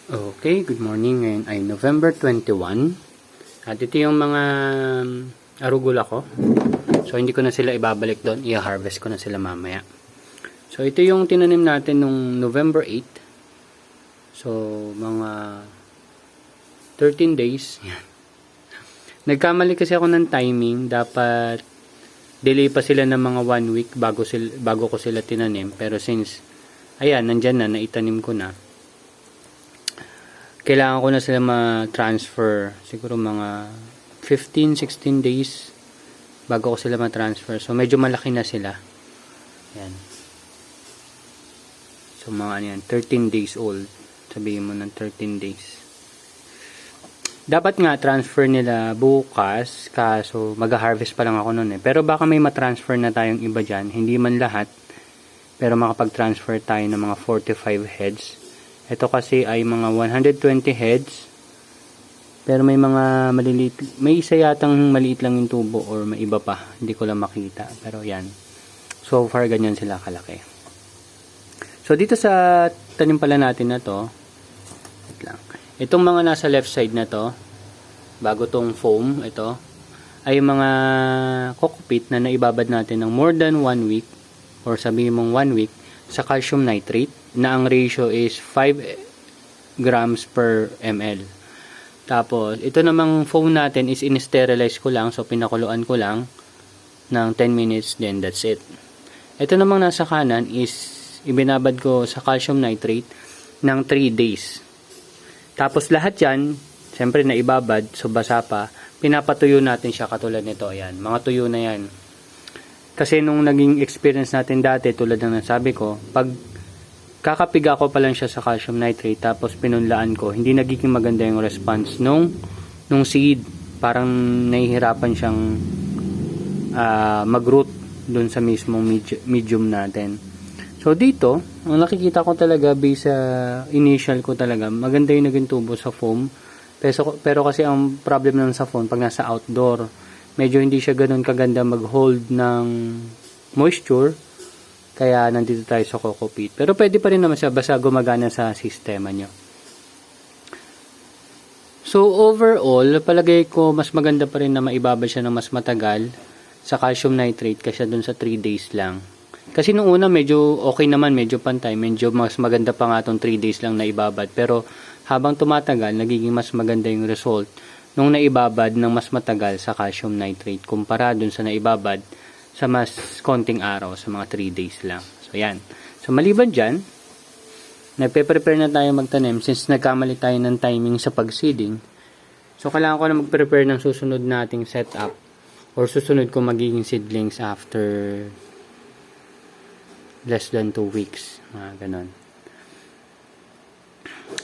Okay, good morning. Ngayon ay November 21. At ito yung mga arugula ko. So, hindi ko na sila ibabalik doon. I-harvest ko na sila mamaya. So, ito yung tinanim natin nung November 8. So, mga 13 days. Yan. Nagkamali kasi ako ng timing. Dapat delay pa sila ng mga 1 week bago ko sila tinanim. Pero since, ayan, nandyan na, naitanim ko na. Kailangan ko na sila ma-transfer siguro mga 15-16 days bago ko sila ma-transfer. So medyo malaki na sila. Yan. So mga ano yan, 13 days old. Sabihin mo ng 13 days. Dapat nga transfer nila bukas, kaso mag-harvest pa lang ako noon eh. Pero baka may ma-transfer na tayong iba dyan. Hindi man lahat, pero makapag-transfer tayo ng mga 45 heads. Ito kasi ay mga 120 heads. Pero may mga maliliit. May isa yatang maliit lang yung tubo or may iba pa. Hindi ko lang makita. Pero yan. So far ganyan sila kalaki. So dito sa tanim pala natin na to. Wait lang. Itong mga nasa left side na to. Bago tong foam. Ito. Ay mga cockpit na naibabad natin ng more than 1 week. Or sabihin mong 1 week. Sa calcium nitrate na ang ratio is 5 grams per ml. Tapos, ito namang foam natin is in-sterilize ko lang. So, pinakuluan ko lang ng 10 minutes. Then, that's it. Ito namang nasa kanan is ibinabad ko sa calcium nitrate ng 3 days. Tapos, lahat yan, siyempre na ibabad, so basa pa, pinapatuyo natin siya katulad nito. Ayan, mga tuyo na yan. Kasi nung naging experience natin dati, tulad ng nasabi ko, pag kakapiga ko pa lang siya sa calcium nitrate tapos pinunlaan ko, hindi nagiging maganda yung response nung seed. Parang nahihirapan siyang mag-root dun sa mismong medium natin. So dito, ang nakikita ko talaga based sa initial ko talaga, maganda yung naging tubo sa foam. Pero kasi ang problem lang sa foam, pag nasa outdoor, medyo hindi siya ganun kaganda mag-hold ng moisture. Kaya nandito tayo sa coco peat. Pero pwede pa rin naman siya basta gumagana sa sistema nyo. So overall, palagay ko mas maganda pa rin na maibabad siya ng mas matagal sa calcium nitrate kasi dun sa 3 days lang. Kasi nung una medyo okay naman, medyo pantay. Medyo mas maganda pa nga itong 3 days lang na ibabad. Pero habang tumatagal, nagiging mas maganda yung result nung naibabad ng mas matagal sa calcium nitrate kumpara dun sa naibabad sa mas konting araw, sa mga 3 days lang. So, yan. So, maliban dyan, nagpe-prepare na tayo magtanim since nagkamali tayo ng timing sa pag-seeding. So, kailangan ko na mag-prepare ng susunod nating setup or susunod ko magiging seedlings after less than 2 weeks. Ganon.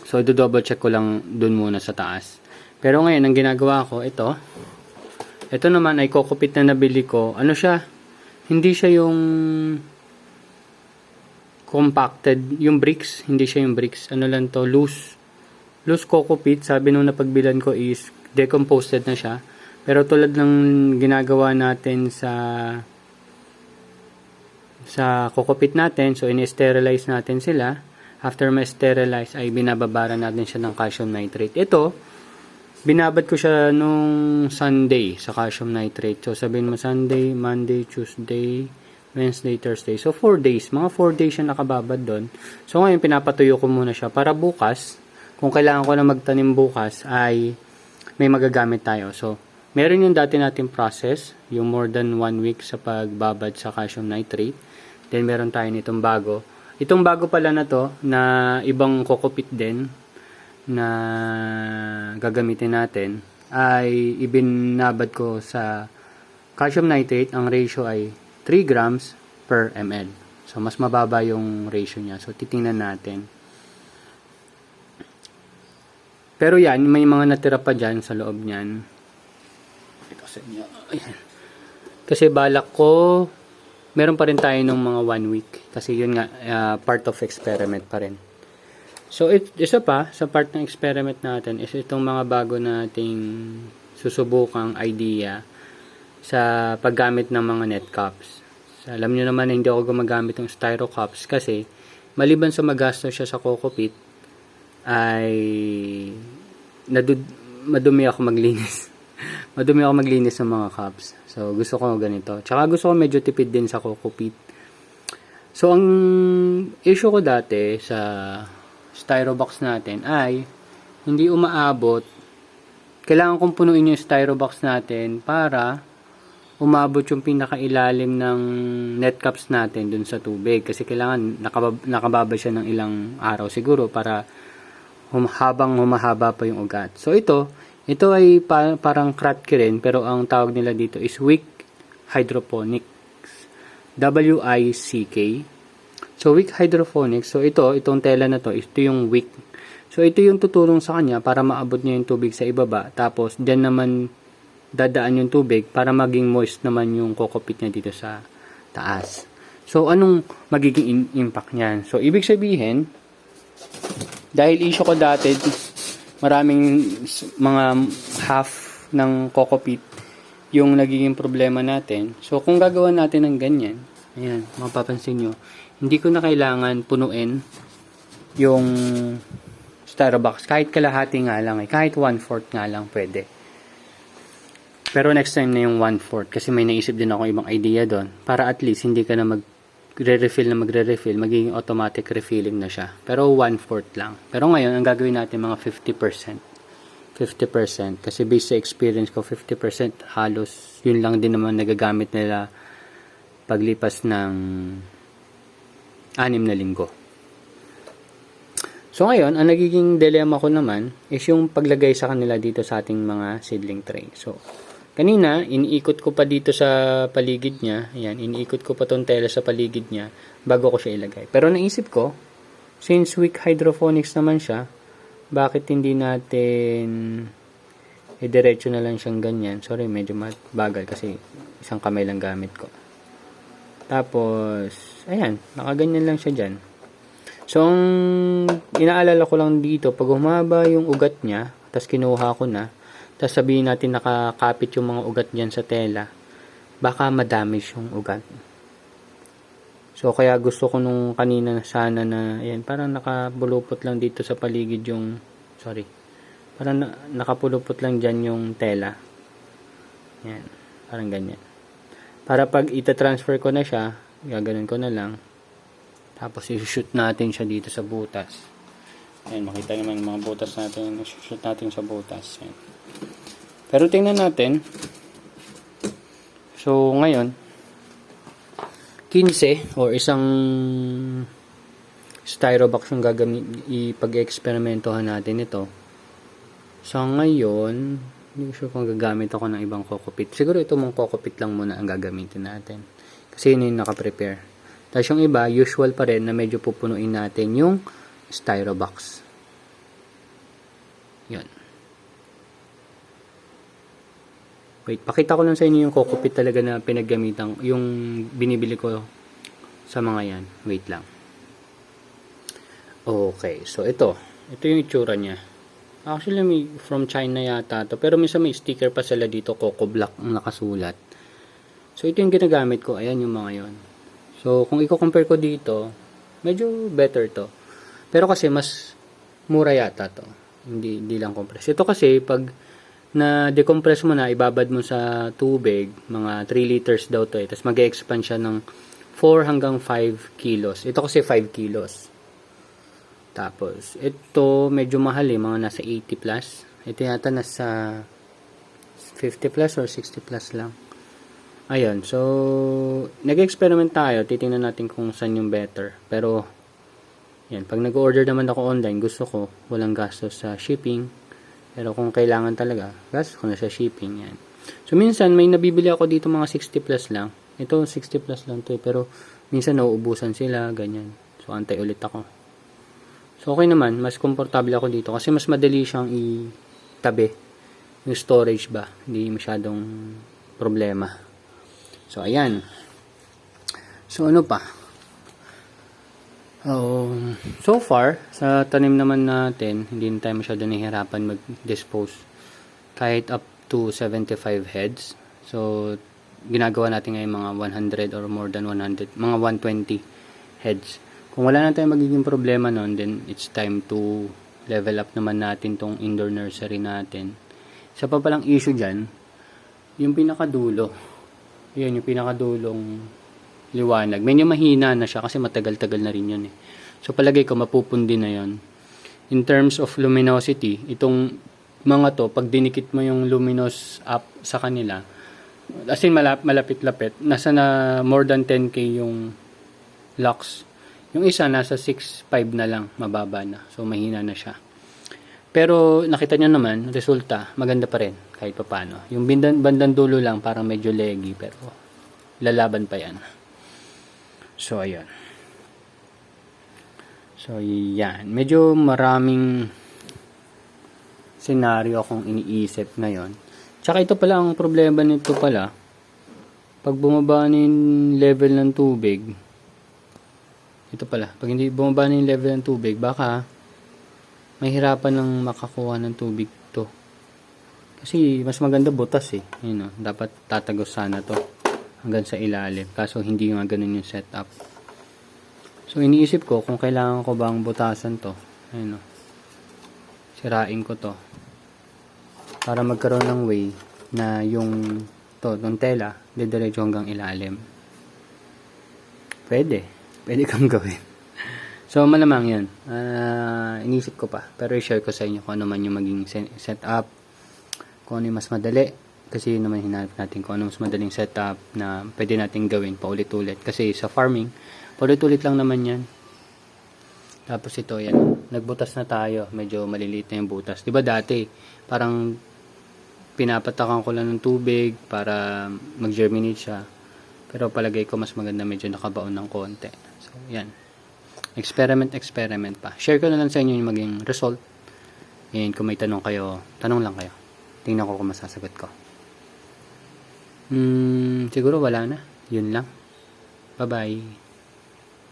So, do-double check ko lang dun muna sa taas. Pero ngayon, ang ginagawa ko, ito naman ay coco peat na nabili ko. Ano siya? Hindi siya yung compacted, yung bricks. Hindi siya yung bricks. Ano lang to? Loose coco peat. Sabi nung napagbilan ko is decomposed na siya. Pero tulad ng ginagawa natin sa coco peat natin, so in-sterilize natin sila. After ma-sterilize ay binababara natin siya ng calcium nitrate. Ito, binabad ko siya nung Sunday sa calcium nitrate. So, sabihin mo Sunday, Monday, Tuesday, Wednesday, Thursday. So, 4 days. Mga 4 days siya nakababad doon. So, ngayon, pinapatuyo ko muna siya para bukas, kung kailangan ko na magtanim bukas, ay may magagamit tayo. So, meron yung dati natin process, yung more than 1 week sa pagbabad sa calcium nitrate. Then, meron tayo nitong bago. Itong bago pala na to, na ibang coco peat din, na gagamitin natin ay ibinabad ko sa calcium nitrate. Ang ratio ay 3 grams per ml. So, mas mababa yung ratio niya. So, titingnan natin. Pero yan, may mga natira pa dyan sa loob niyan. Ito sa inyo. Ayan. Kasi balak ko, meron pa rin tayo ng mga 1 week. Kasi yun nga, part of experiment pa rin. So, isa pa, sa part ng experiment natin is itong mga bago nating susubukang idea sa paggamit ng mga net cups. So, alam nyo naman na hindi ako gumagamit ng styro cups kasi maliban sa magastos siya sa coco peat, ay madumi ako maglinis. Madumi ako maglinis ng mga cups. So, gusto ko ganito. Tsaka gusto ko medyo tipid din sa Coco Peat. So, ang issue ko dati sa styrobox natin ay hindi umaabot. Kailangan kong punuin yung styrobox natin para umabot yung pinakailalim ng net cups natin dun sa tubig. Kasi kailangan nakababa siya ng ilang araw siguro para habang humahaba pa yung ugat. So, ito ay parang kratky rin, pero ang tawag nila dito is wick hydroponics. W-I-C-K. So, wick hydroponics. So, itong tela na to, ito yung wick. So, ito yung tutulong sa kanya para maabot niya yung tubig sa ibaba. Tapos, dyan naman dadaan yung tubig para maging moist naman yung coco peat niya dito sa taas. So, anong magiging impact niyan? So, ibig sabihin, dahil issue ko dati, maraming mga half ng coco peat yung nagiging problema natin. So, kung gagawa natin ng ganyan, ayan, mapapansin nyo, hindi ko na kailangan punuin yung styrobox. Kahit kalahati nga lang, kahit 1/4 nga lang pwede. Pero next time na yung 1/4 kasi may naisip din ako ibang idea doon. Para at least hindi ka na magre-refill, magiging automatic refilling na siya. Pero 1/4 lang. Pero ngayon, ang gagawin natin mga 50%. 50%. Kasi based sa experience ko, 50% halos yun lang din naman nagagamit nila paglipas ng 6 na linggo. So ngayon, ang nagiging dilemma ko naman is yung paglagay sa kanila dito sa ating mga seedling tray. So, kanina, iniikot ko pa dito sa paligid niya. Ayan, iniikot ko pa tong tela sa paligid niya bago ko siya ilagay. Pero naisip ko, since wick hydroponics naman siya, bakit hindi natin diretso na lang siyang ganyan. Sorry, medyo bagal kasi isang kamay lang gamit ko. Tapos, ayan, nakaganyan lang siya dyan. So, ang inaalala ko lang dito, pag humaba yung ugat niya, tapos kinuha ko na, tapos sabihin natin nakakapit yung mga ugat dyan sa tela, baka madamage yung ugat. So, kaya gusto ko nung kanina sana na, ayan, parang nakapulupot lang dito sa paligid yung, parang nakapulupot lang dyan yung tela. Ayan, parang ganyan. Para pag ita-transfer ko na siya, gaganon ko na lang. Tapos, i-shoot natin siya dito sa butas. Ayan, makita naman yung mga butas natin, i-shoot natin sa butas. Ayan. Pero tingnan natin. So, ngayon, 15 or isang styrobox yung ipag-eksperimentohan natin ito. So, ngayon, hindi ko sure kung gagamit ako ng ibang coco peat. Siguro ito mong coco peat lang muna ang gagamitin natin. Kasi yun yung nakaprepare. Tapos yung iba, usual pa rin na medyo pupunuin natin yung styrobox. Yun. Wait, pakita ko lang sa inyo yung coco peat talaga na pinaggamitan, yung binibili ko sa mga yan. Wait lang. Okay, so ito yung itsura niya. Actually, may from China yata to, pero minsan may sticker pa sila dito, Coco Black ang nakasulat. So ito yung ginagamit ko, ayan yung mga yon. So kung i-compare ko dito, medyo better to. Pero kasi mas mura yata to. Hindi lang compress. Ito kasi pag na decompress mo na, ibabad mo sa tubig, mga 3 liters daw to. Tapos mag-expand siya ng 4 hanggang 5 kilos. Ito kasi 5 kilos. Tapos, ito medyo mahal mga nasa 80 plus. Ito yata nasa 50 plus or 60 plus lang. Ayun, so, nag-experiment tayo. Titingnan natin kung saan yung better. Pero, yan, pag nag-order naman ako online, gusto ko, walang gastos sa shipping. Pero kung kailangan talaga, gastos ko na sa shipping yan. So, minsan may nabibili ako dito mga 60 plus lang. Ito 60 plus lang to, pero minsan nauubusan sila, ganyan. So, antay ulit ako. So, okay naman, mas komportable ako dito kasi mas madali siyang itabi. Yung storage ba, hindi masyadong problema. So, ayan. So, ano pa? So far, sa tanim naman natin, hindi na tayo masyado nahihirapan mag-dispose. Kahit up to 75 heads. So, ginagawa natin ngayon mga 100 or more than 100, mga 120 heads. Kung wala na tayong magiging problema nun, then it's time to level up naman natin tong indoor nursery natin. Isa pa palang issue dyan, yung pinakadulo. Yun, yung pinakadulong liwanag. Medyo mahina na siya kasi matagal-tagal na rin yun eh. So palagay ko mapupundi na yun. In terms of luminosity, itong mga to, pag dinikit mo yung luminous up sa kanila, as in malapit-lapit, nasa na more than 10K yung lux. Yung isa nasa 6.5 na lang, mababa na. So mahina na siya. Pero nakita nyo naman, resulta, maganda pa rin kahit papaano. Yung bandang dulo lang parang medyo leggy pero lalaban pa yan. So ayun. So yan, medyo maraming senaryo akong iniisip ngayon. Tsaka ito pala ang problema nito pala. Pag bumaba na yung level ng tubig, ito pala, pag hindi bumaba na yung level ng tubig, baka mahirapan ng makakuha ng tubig to. Kasi mas maganda butas eh. Yun, no? Dapat tatagos sana to hanggang sa ilalim. Kaso hindi nga ganun yung setup. So iniisip ko kung kailangan ko bang butasan to. Ayun, no? Sirain ko to. Para magkaroon ng way na yung ng tela, didiretso hanggang ilalim. Pwede kang gawin. So, malamang yun. Inisip ko pa. Pero i-share ko sa inyo kung ano man yung maging setup. Kung ano yung mas madali. Kasi yun naman hinanap natin kung ano mas madaling setup na pwede natin gawin paulit-ulit. Kasi sa farming, paulit-ulit lang naman yan. Tapos ito, yan. Nagbutas na tayo. Medyo maliliit na yung butas. Diba dati, parang pinapatakan ko lang ng tubig para mag-germinate siya. Pero palagay ko mas maganda medyo nakabaon ng konti. So, yan. Experiment pa. Share ko na lang sa inyo yung maging result. And kung may tanong kayo, tanong lang kayo. Tingnan ko kung masasagot ko. Siguro wala na. Yun lang. Bye-bye.